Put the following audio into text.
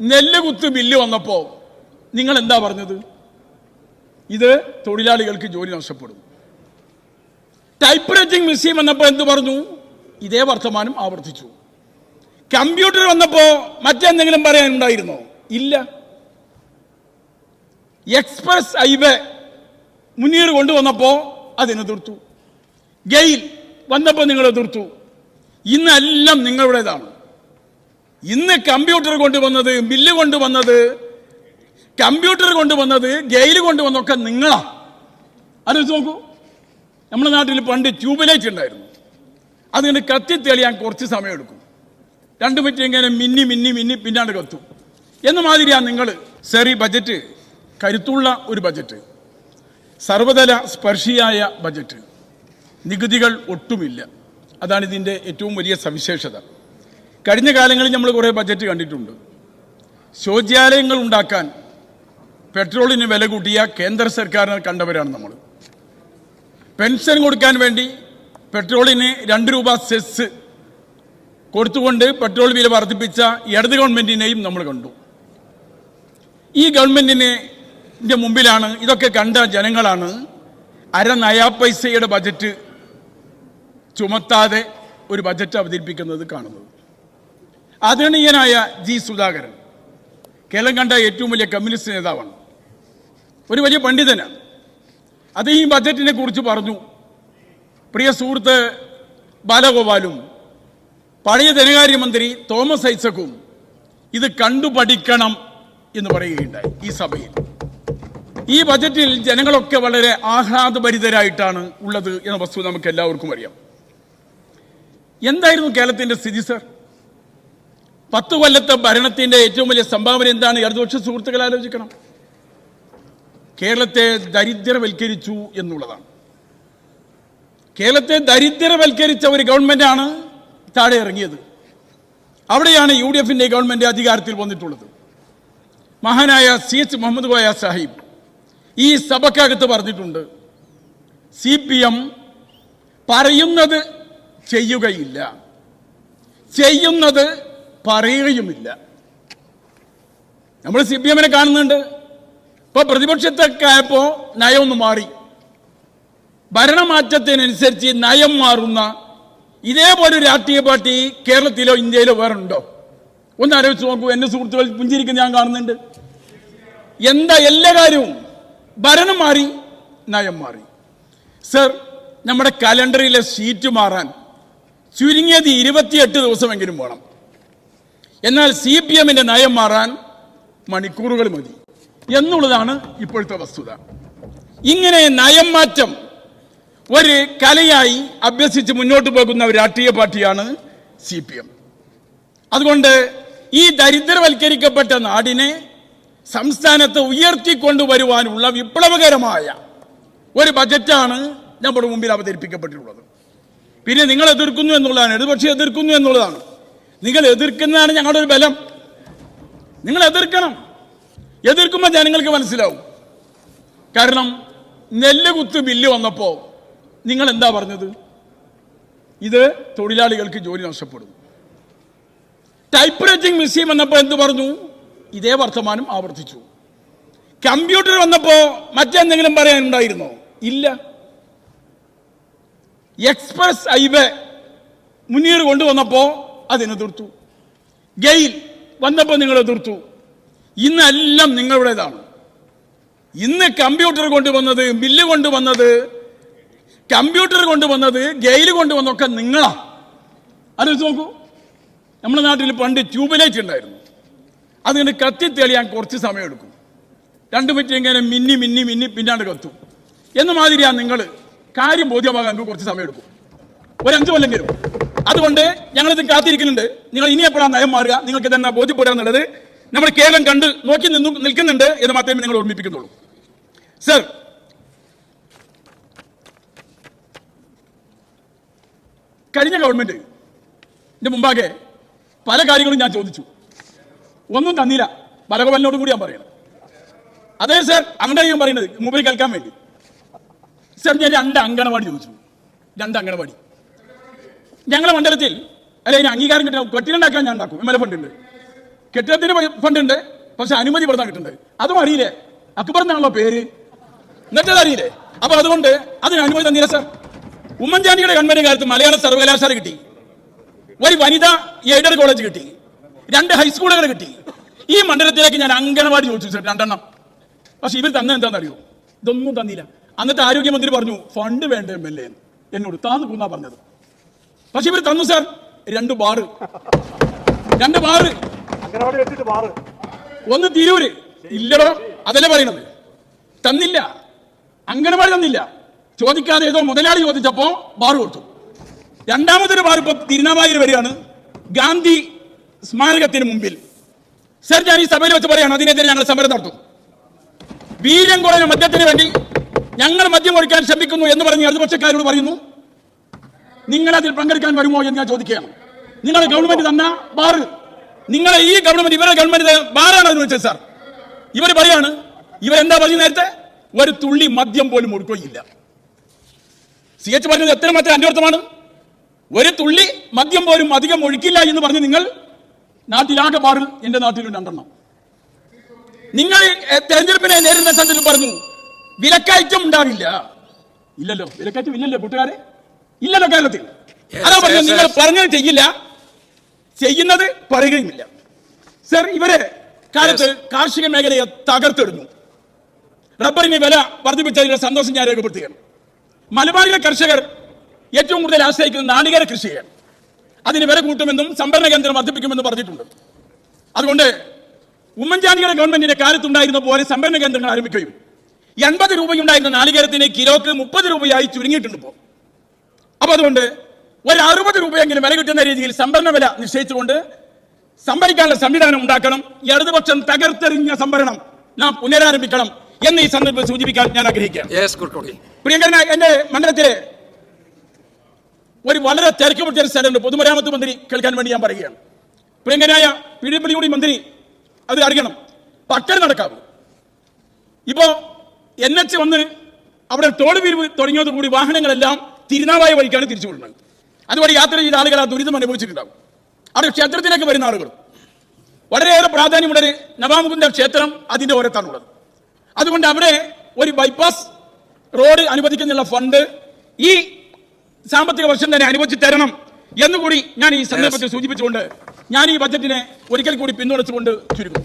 നെല്ലുകുത്ത് bill വന്നപ്പോൾ നിങ്ങൾ എന്താ പറഞ്ഞത്? ഇത് തൊഴിലാളികൾക്ക് ജോലി നഷ്ടപ്പെടും. ടൈപ്പ് റൈറ്റിംഗ് മെഷീൻ വന്നപ്പോൾ എന്ത് പറഞ്ഞു? ഇതേ വർത്തമാനം ആവർത്തിച്ചു. കമ്പ്യൂട്ടർ വന്നപ്പോൾ മറ്റെന്തെങ്കിലും പറയാനുണ്ടായിരുന്നോ? ഇല്ല. എക്സ്പ്രസ് ഹൈവേ മുനീർ കൊണ്ടുവന്നപ്പോൾ അതിനെതിർത്തു. ഗെയിൽ വന്നപ്പോൾ നിങ്ങൾ എതിർത്തു. ഇന്നെല്ലാം നിങ്ങളുടേതാണ്. ഇന്ന് കമ്പ്യൂട്ടർ കൊണ്ടുവന്നത്, ബില്ല് കൊണ്ടുവന്നത്, കമ്പ്യൂട്ടർ കൊണ്ടുവന്നത്, ഗെയിൽ കൊണ്ടുവന്നൊക്കെ നിങ്ങളാ. ആലോചിച്ച് നോക്കൂ. നമ്മുടെ നാട്ടിൽ പണ്ട് ട്യൂബ് ഉണ്ടായിരുന്നു. അതിന് കത്തിത്തെളിയാൻ കുറച്ച് സമയമെടുക്കും. 2 മിനിറ്റ് ഇങ്ങനെ മിന്നി മിന്നി മിന്നി പിന്നാണ്ട് കത്തും. എന്ന മാതിരിയാണ് നിങ്ങൾ. സർ, ഈ ബജറ്റ് കരുത്തുള്ള ഒരു ബജറ്റ്, സർവതല സ്പർശിയായ ബജറ്റ്, നികുതികൾ ഒട്ടുമില്ല. അതാണ് ഇതിൻ്റെ ഏറ്റവും വലിയ സവിശേഷത. കഴിഞ്ഞ കാലങ്ങളിൽ നമ്മൾ കുറേ ബജറ്റ് കണ്ടിട്ടുണ്ട്. ശൗചാലയങ്ങൾ ഉണ്ടാക്കാൻ പെട്രോളിന് വില കൂട്ടിയ കേന്ദ്ര സർക്കാരിനെ കണ്ടവരാണ് നമ്മൾ. പെൻഷൻ കൊടുക്കാൻ വേണ്ടി പെട്രോളിന് 2 രൂപ സെസ് കൊടുത്തുകൊണ്ട് പെട്രോൾ വില വർദ്ധിപ്പിച്ച ഇടത് ഗവൺമെന്റിനെയും നമ്മൾ കണ്ടു. ഈ ഗവൺമെന്റിന്റെ മുമ്പിലാണ്, ഇതൊക്കെ കണ്ട ജനങ്ങളാണ് അര നയാ പൈസയുടെ ബജറ്റ് ചുമത്താതെ ഒരു ബജറ്റ് അവതരിപ്പിക്കുന്നത് കാണുന്നത്. ആദരണീയനായ ജി സുധാകരൻ കേരളം കണ്ട ഏറ്റവും വലിയ കമ്മ്യൂണിസ്റ്റ് നേതാവാണ്, ഒരു വലിയ പണ്ഡിതനാണ്. അത് ഈ ബജറ്റിനെ കുറിച്ച് പറഞ്ഞു. പ്രിയ സുഹൃത്ത് ബാലഗോപാലും പഴയ ധനകാര്യമന്ത്രി തോമസ് ഐസക്കും ഇത് കണ്ടുപഠിക്കണം എന്ന് പറയുകയുണ്ടായി ഈ സഭയിൽ. ഈ ബജറ്റിൽ ജനങ്ങളൊക്കെ വളരെ ആഹ്ലാദഭരിതരായിട്ടാണ് ഉള്ളത് എന്ന വസ്തുത നമുക്ക് എല്ലാവർക്കും അറിയാം. എന്തായിരുന്നു കേരളത്തിന്റെ സ്ഥിതി സർ? 10 കൊല്ലത്തെ ഭരണത്തിന്റെ ഏറ്റവും വലിയ സംഭാവന എന്താണ്? ഇടതുപക്ഷ സുഹൃത്തുക്കൾ ആലോചിക്കണം. കേരളത്തെ ദരിദ്രവൽക്കരിച്ചു എന്നുള്ളതാണ്. കേരളത്തെ ദരിദ്രവൽക്കരിച്ച ഒരു ഗവൺമെന്റാണ് താഴെ ഇറങ്ങിയത്. അവിടെയാണ് UDFന്റെ ഗവൺമെന്റ് അധികാരത്തിൽ വന്നിട്ടുള്ളത്. മഹാനായ CH മുഹമ്മദ് കോയ സാഹിബ് ഈ സഭക്കകത്ത് പറഞ്ഞിട്ടുണ്ട്, CPM പറയുന്നത് ചെയ്യുകയില്ല, ചെയ്യുന്നത് പറയുകയുമില്ല. നമ്മൾ CPMനെ കാണുന്നുണ്ട്. ഇപ്പൊ പ്രതിപക്ഷത്തൊക്കെ ആയപ്പോ നയം ഒന്ന് മാറി. ഭരണമാറ്റത്തിനനുസരിച്ച് നയം മാറുന്ന ഇതേപോലെ രാഷ്ട്രീയ പാർട്ടി കേരളത്തിലോ ഇന്ത്യയിലോ വേറെ ഉണ്ടോ? ഒന്ന് ആലോചിച്ച് നോക്കൂ. എന്റെ സുഹൃത്തുക്കൾ പുഞ്ചിരിക്കുന്ന ഞാൻ കാണുന്നുണ്ട്. എന്താ എല്ലാ കാര്യവും ഭരണം മാറി, നയം മാറി. സർ, നമ്മുടെ കലണ്ടറിലെ ഷീറ്റ് മാറാൻ ചുരുങ്ങിയത് 28 ദിവസമെങ്കിലും വേണം. എന്നാൽ CPMന്റെ നയം മാറാൻ മണിക്കൂറുകൾ മതി എന്നുള്ളതാണ് ഇപ്പോഴത്തെ വസ്തുത. ഇങ്ങനെ നയം മാറ്റം ഒരു കലയായി അഭ്യസിച്ച് മുന്നോട്ട് പോകുന്ന ഒരു രാഷ്ട്രീയ പാർട്ടിയാണ് CPM. അതുകൊണ്ട് ഈ ദരിദ്രവൽക്കരിക്കപ്പെട്ട നാടിനെ സംസ്ഥാനത്ത് ഉയർത്തിക്കൊണ്ടുവരുവാനുള്ള വിപ്ലവകരമായ ഒരു ബജറ്റാണ് നമ്മുടെ മുമ്പിൽ അവതരിപ്പിക്കപ്പെട്ടിട്ടുള്ളത്. പിന്നെ നിങ്ങൾ എതിർക്കുന്നു എന്നുള്ളതാണ്, ഇടതുപക്ഷം എതിർക്കുന്നു എന്നുള്ളതാണ്. നിങ്ങൾ എതിർക്കുന്നതാണ് ഞങ്ങളുടെ ഒരു ബലം. നിങ്ങൾ എതിർക്കണം. എതിർക്കുമ്പോൾ ജനങ്ങൾക്ക് മനസ്സിലാവും. കാരണം നെല്ലുകുത്ത് ബില്ല് വന്നപ്പോൾ നിങ്ങൾ എന്താ പറഞ്ഞത്? ഇത് തൊഴിലാളികൾക്ക് ജോലി നഷ്ടപ്പെടും. ടൈപ്പ് റൈറ്റിംഗ് മെഷീൻ വന്നപ്പോൾ എന്ത് പറഞ്ഞു? ഇതേ വർത്തമാനം ആവർത്തിച്ചു. കമ്പ്യൂട്ടർ വന്നപ്പോൾ മറ്റെന്തെങ്കിലും പറയാനുണ്ടായിരുന്നോ? ഇല്ല. എക്സ്പ്രസ് ഹൈവേ മുനീർ കൊണ്ടുവന്നപ്പോൾ അതിനെതിർത്തു. ഗെയിൽ വന്നപ്പോൾ നിങ്ങൾ എതിർത്തു. ഇന്നെല്ലാം നിങ്ങളുടേതാണ്. ഇന്ന് കമ്പ്യൂട്ടർ കൊണ്ടുവന്നത്, ബില്ല് കൊണ്ടുവന്നത്, കമ്പ്യൂട്ടർ കൊണ്ടുവന്നത്, ഗെയിൽ കൊണ്ടുവന്നൊക്കെ നിങ്ങളാ. ആലോചിച്ച് നോക്കൂ. നമ്മുടെ നാട്ടിൽ പണ്ട് ട്യൂബ് ഉണ്ടായിരുന്നു. അതിന് കത്തിത്തെളിയാൻ കുറച്ച് സമയമെടുക്കും. 2 മിനിറ്റ് ഇങ്ങനെ മിന്നി മിന്നി മിന്നി പിന്നാണ്ട് കത്തും. എന്ന മാതിരിയാണ് നിങ്ങൾ. കാര്യം ബോധ്യമാകാൻ കുറച്ച് സമയമെടുക്കും, ഒരു 5 കൊല്ലെങ്കിലും. അതുകൊണ്ട് ഞങ്ങളിത് കാത്തിരിക്കുന്നുണ്ട്. നിങ്ങൾ ഇനി എപ്പോഴാണ് നയം മാറുക, നിങ്ങൾക്ക് തന്നെ ബോധ്യപ്പെടുക എന്നുള്ളത് നമ്മുടെ കേരളം കണ്ട് നോക്കി നിൽക്കുന്നുണ്ട് എന്ന് മാത്രമേ നിങ്ങൾ ഓർമ്മിപ്പിക്കുന്നുള്ളൂ. സർ, കഴിഞ്ഞ ഗവൺമെന്റിന്റെ മുമ്പാകെ പല കാര്യങ്ങളും ഞാൻ ചോദിച്ചു. ഒന്നും തന്നില്ല. ബാലഗോപാലിനോടും കൂടി ഞാൻ പറയണം. അതെ സർ, അങ്ങനെ ഞാൻ പറയുന്നത് മുമ്പിൽ കേൾക്കാൻ വേണ്ടി. സർ, ഞാൻ 2 അങ്കണവാടി ചോദിച്ചു. 2 അങ്കണവാടി ഞങ്ങളുടെ മണ്ഡലത്തിൽ. അല്ലെ, അതിന് അംഗീകാരം കിട്ടാൻ കെട്ടിലുണ്ടാക്കാൻ ഞാൻ ഉണ്ടാക്കും. MLA ഫണ്ടുണ്ട്. കെട്ടിടത്തിന് ഫണ്ട് ഉണ്ട്, പക്ഷെ അനുമതി ഇവിടെ കിട്ടുന്നുണ്ട്. അതും അറിയില്ലേ? അക്ബർ എന്നാണല്ലോ പേര്, എന്നിട്ടത് അറിയില്ലേ? അപ്പൊ അതുകൊണ്ട് അതിന് അനുമതി തന്നില്ല സാർ. ഉമ്മൻചാണ്ടിയുടെ ഗവൺമെന്റ് കാലത്ത് മലയാള സർവകലാശാല കിട്ടി, ഒരു വനിതാ എയ്ഡഡ് കോളേജ് കിട്ടി, 2 ഹൈസ്കൂളുകൾ കിട്ടി. ഈ മണ്ഡലത്തിലേക്ക് ഞാൻ അംഗനവാടി ചോദിച്ചു സാർ, 2 എണ്ണം. പക്ഷെ ഇവർ തന്നെ എന്താണെന്നറിയോ? ഇതൊന്നും തന്നില്ല. അന്നത്തെ ആരോഗ്യമന്ത്രി പറഞ്ഞു ഫണ്ട് വേണ്ട MLA എന്നോട് താന്ന് പോന്നാ പറഞ്ഞത്. പക്ഷെ ഇവർ തന്നു സാർ, 2 ബാറ്. ഒന്ന് തിരൂര് ഇല്ലടോ, അതല്ലേ പറയണത്. തന്നില്ല, അംഗനവാടി തന്നില്ല. ചോദിക്കാതെ ഏതോ മുതലാളി ചോദിച്ചപ്പോ ബാറ് കൊടുത്തു. 2ാമതൊരു ബാർ ഇപ്പൊ തിരുനാവായൂർ വരികയാണ്, ഗാന്ധി സ്മാരകത്തിന് മുമ്പിൽ. സർ, ഞാൻ ഈ സഭയിൽ വെച്ച് പറയാണ്, അതിനെതിരെ ഞങ്ങൾ സമരം നടത്തും. വീര്യം കുറഞ്ഞ മദ്യത്തിന് വേണ്ടി ഞങ്ങൾ മദ്യം ഒഴിക്കാൻ ശ്രമിക്കുന്നു എന്ന് പറഞ്ഞ് ഇടതുപക്ഷക്കാരോട് പറയുന്നു, നിങ്ങൾ അതിൽ പങ്കെടുക്കാൻ വരുമോ എന്ന് ഞാൻ ചോദിക്കുകയാണ്. നിങ്ങളെ ഗവൺമെന്റ് തന്ന ബാറ്, നിങ്ങളെ ഈ ഗവൺമെന്റ്, ഇവരുടെ ഗവൺമെന്റ് ബാറാണ് എന്ന് വെച്ചത് സാർ. ഇവർ പറയാണ്, ഇവരെന്താ പറഞ്ഞു നേരത്തെ? ഒരു തുള്ളി മദ്യം പോലും ഒഴുക്കുകയില്ല. CH പറഞ്ഞത് എത്ര മാത്രം അന്വർത്ഥമാണ്? ഒരു തുള്ളി മദ്യം പോലും അധികം ഒഴുക്കില്ല എന്ന് പറഞ്ഞ് നിങ്ങൾ നാട്ടിലാകെ ബാറ്, എന്റെ നാട്ടിലും 2 എണ്ണം. നിങ്ങൾ തെരഞ്ഞെടുപ്പിനെ നേരിടുന്ന സന്ദർഭത്തിൽ പറഞ്ഞു വിലക്കയറ്റം ഉണ്ടാവില്ല. ഇല്ലല്ലോ, വിലക്കയറ്റം ഇല്ലല്ലോ കൂട്ടുകാരെ, ഇല്ലല്ലോ കേരളത്തിൽ. അതാ പറഞ്ഞു, നിങ്ങൾ പറഞ്ഞത് ചെയ്യില്ല, ചെയ്യുന്നത് പറയുകയുമില്ല. സർ, ഇവരെ കാലത്ത് കാർഷിക മേഖലയെ തകർത്തെടുന്നു. റബ്ബറിന് വില വർദ്ധിപ്പിച്ചതിന്റെ സന്തോഷം ഞാൻ രേഖപ്പെടുത്തുകയാണ്. മലബാറിലെ കർഷകർ ഏറ്റവും കൂടുതൽ ആശ്രയിക്കുന്നത് നാളികേര കൃഷിയാണ്. അതിന് വില കൂട്ടുമെന്നും സംഭരണ കേന്ദ്രം വർദ്ധിപ്പിക്കുമെന്നും പറഞ്ഞിട്ടുണ്ട്. അതുകൊണ്ട് ഉമ്മൻചാണ്ടിയുടെ ഗവൺമെന്റിന്റെ കാലത്തുണ്ടായിരുന്ന പോലെ സംഭരണ കേന്ദ്രങ്ങൾ ആരംഭിക്കുകയും 80 രൂപയുണ്ടായിരുന്ന നാളികേരത്തിന് കിലോക്ക് 30 രൂപയായി ചുരുങ്ങിയിട്ടുണ്ട് ഇപ്പോൾ. അപ്പൊ അതുകൊണ്ട് ഒരു 60 രൂപയെങ്കിലും വില കിട്ടുന്ന രീതിയിൽ സംഭരണ വില നിശ്ചയിച്ചുകൊണ്ട് സംഭരിക്കാനുള്ള സംവിധാനം ഉണ്ടാക്കണം. ഇടതുപക്ഷം തകർത്തെറിഞ്ഞ സംഭരണം നാം പുനരാരംഭിക്കണം എന്ന് ഈ സന്ദർഭം സൂചിപ്പിക്കാൻ ഞാൻ ആഗ്രഹിക്കാം. പ്രിയങ്കരനായ എന്റെ മണ്ഡലത്തിലെ ഒരു വളരെ തിരക്ക് പിടിച്ച സ്ഥലമുണ്ട്, പൊതുമരാമത്ത് മന്ത്രി കേൾക്കാൻ വേണ്ടി ഞാൻ പറയുകയാണ്. പ്രിയങ്കരനായ PWD മന്ത്രി അത് അറിയണം, പട്ടം നടക്കാവൂ. ഇപ്പോ NH വന്ന് അവിടെ തോട് പിരിവ് തുടങ്ങിയതോടുകൂടി വാഹനങ്ങളെല്ലാം തിരുനാവായ വഴിക്കാണ് തിരിച്ചുവിടുന്നത്. അതുവഴി യാത്ര ചെയ്ത ആളുകൾ ആ ദുരിതം അനുഭവിച്ചിട്ടുണ്ടാവും. അവിടെ ക്ഷേത്രത്തിലേക്ക് വരുന്ന ആളുകൾ വളരെയേറെ പ്രാധാന്യമുള്ളൊരു നവാമുകുന്ദ ക്ഷേത്രം അതിന്റെ ഓരത്താണുള്ളത്. അതുകൊണ്ട് അവിടെ ഒരു ബൈപ്പാസ് റോഡ് അനുവദിക്കുന്നുള്ള ഫണ്ട് ഈ സാമ്പത്തിക വർഷം തന്നെ അനുവദിച്ചു തരണം എന്നുകൂടി ഞാൻ ഈ സന്ദർഭത്തിൽ സൂചിപ്പിച്ചുകൊണ്ട് ഞാൻ ഈ ബജറ്റിനെ ഒരിക്കൽ കൂടി പിന്തുണച്ചുകൊണ്ട് ചുരുക്കും.